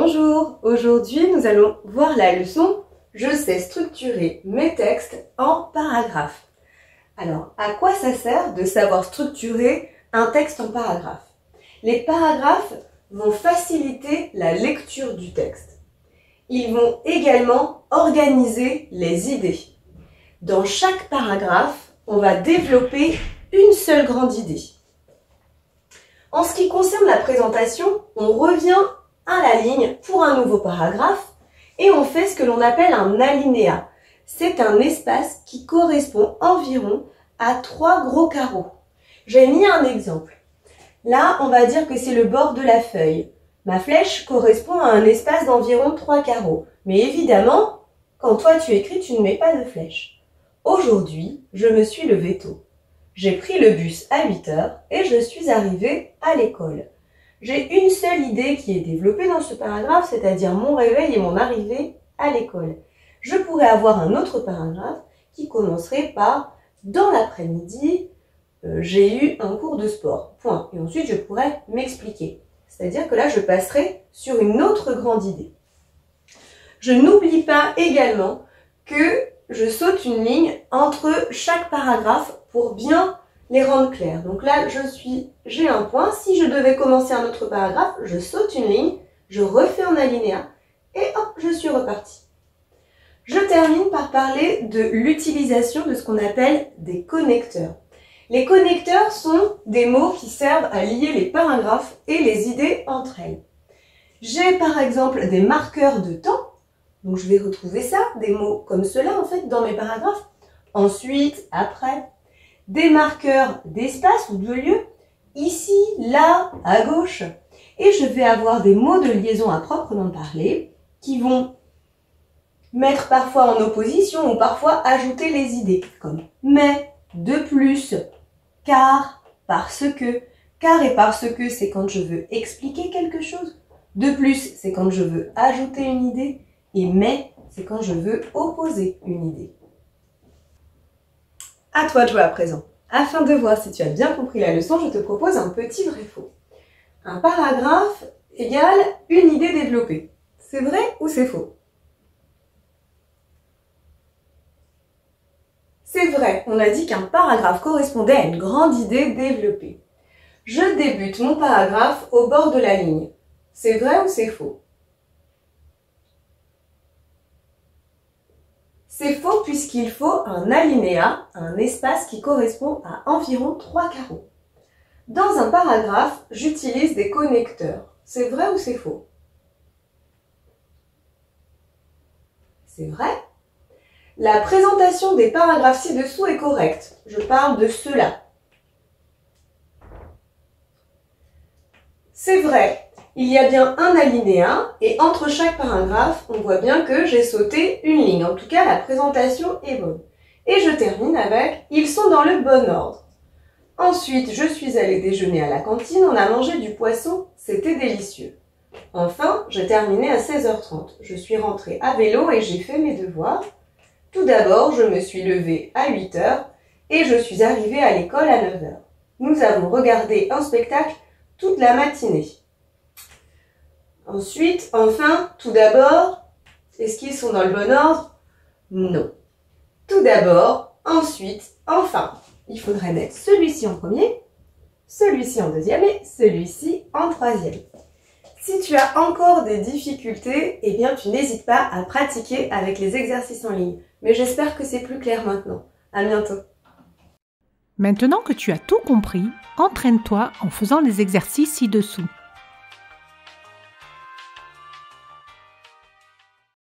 Bonjour, aujourd'hui nous allons voir la leçon « Je sais structurer mes textes en paragraphes ». Alors, à quoi ça sert de savoir structurer un texte en paragraphes? Les paragraphes vont faciliter la lecture du texte. Ils vont également organiser les idées. Dans chaque paragraphe, on va développer une seule grande idée. En ce qui concerne la présentation, on revient à la ligne pour un nouveau paragraphe et on fait ce que l'on appelle un alinéa. C'est un espace qui correspond environ à 3 gros carreaux. J'ai mis un exemple. Là, on va dire que c'est le bord de la feuille. Ma flèche correspond à un espace d'environ 3 carreaux. Mais évidemment, quand toi tu écris, tu ne mets pas de flèche. Aujourd'hui, je me suis levée tôt. J'ai pris le bus à 8 heures et je suis arrivée à l'école. J'ai une seule idée qui est développée dans ce paragraphe, c'est-à-dire mon réveil et mon arrivée à l'école. Je pourrais avoir un autre paragraphe qui commencerait par « Dans l'après-midi, j'ai eu un cours de sport. » Point. Et ensuite, je pourrais m'expliquer. C'est-à-dire que là, je passerai sur une autre grande idée. Je n'oublie pas également que je saute une ligne entre chaque paragraphe pour bien les rendre clairs. Donc là, j'ai un point. Si je devais commencer un autre paragraphe, je saute une ligne, je refais un alinéa et hop, je suis repartie. Je termine par parler de l'utilisation de ce qu'on appelle des connecteurs. Les connecteurs sont des mots qui servent à lier les paragraphes et les idées entre elles. J'ai par exemple des marqueurs de temps. Donc je vais retrouver ça, des mots comme cela en fait dans mes paragraphes. Ensuite, après, des marqueurs d'espace ou de lieu, ici, là, à gauche. Et je vais avoir des mots de liaison à proprement parler qui vont mettre parfois en opposition ou parfois ajouter les idées, comme mais, de plus, car, parce que. Car et parce que, c'est quand je veux expliquer quelque chose. De plus, c'est quand je veux ajouter une idée. Et mais, c'est quand je veux opposer une idée. À toi de jouer à présent. Afin de voir si tu as bien compris la leçon, je te propose un petit vrai-faux. Un paragraphe égale une idée développée. C'est vrai ou c'est faux? C'est vrai, on a dit qu'un paragraphe correspondait à une grande idée développée. Je débute mon paragraphe au bord de la ligne. C'est vrai ou c'est faux? C'est faux puisqu'il faut un alinéa, un espace qui correspond à environ 3 carreaux. Dans un paragraphe, j'utilise des connecteurs. C'est vrai ou c'est faux? C'est vrai. La présentation des paragraphes ci-dessous est correcte. Je parle de ceux-là. C'est vrai. Il y a bien un alinéa et entre chaque paragraphe, on voit bien que j'ai sauté une ligne. En tout cas, la présentation est bonne. Et je termine avec « Ils sont dans le bon ordre ». Ensuite, je suis allée déjeuner à la cantine, on a mangé du poisson, c'était délicieux. Enfin, j'ai terminé à 16h30. Je suis rentrée à vélo et j'ai fait mes devoirs. Tout d'abord, je me suis levée à 8h et je suis arrivée à l'école à 9h. Nous avons regardé un spectacle toute la matinée. Ensuite, enfin, tout d'abord, est-ce qu'ils sont dans le bon ordre? Non. Tout d'abord, ensuite, enfin. Il faudrait mettre celui-ci en premier, celui-ci en deuxième et celui-ci en troisième. Si tu as encore des difficultés, eh bien tu n'hésites pas à pratiquer avec les exercices en ligne. Mais j'espère que c'est plus clair maintenant. À bientôt. Maintenant que tu as tout compris, entraîne-toi en faisant les exercices ci-dessous.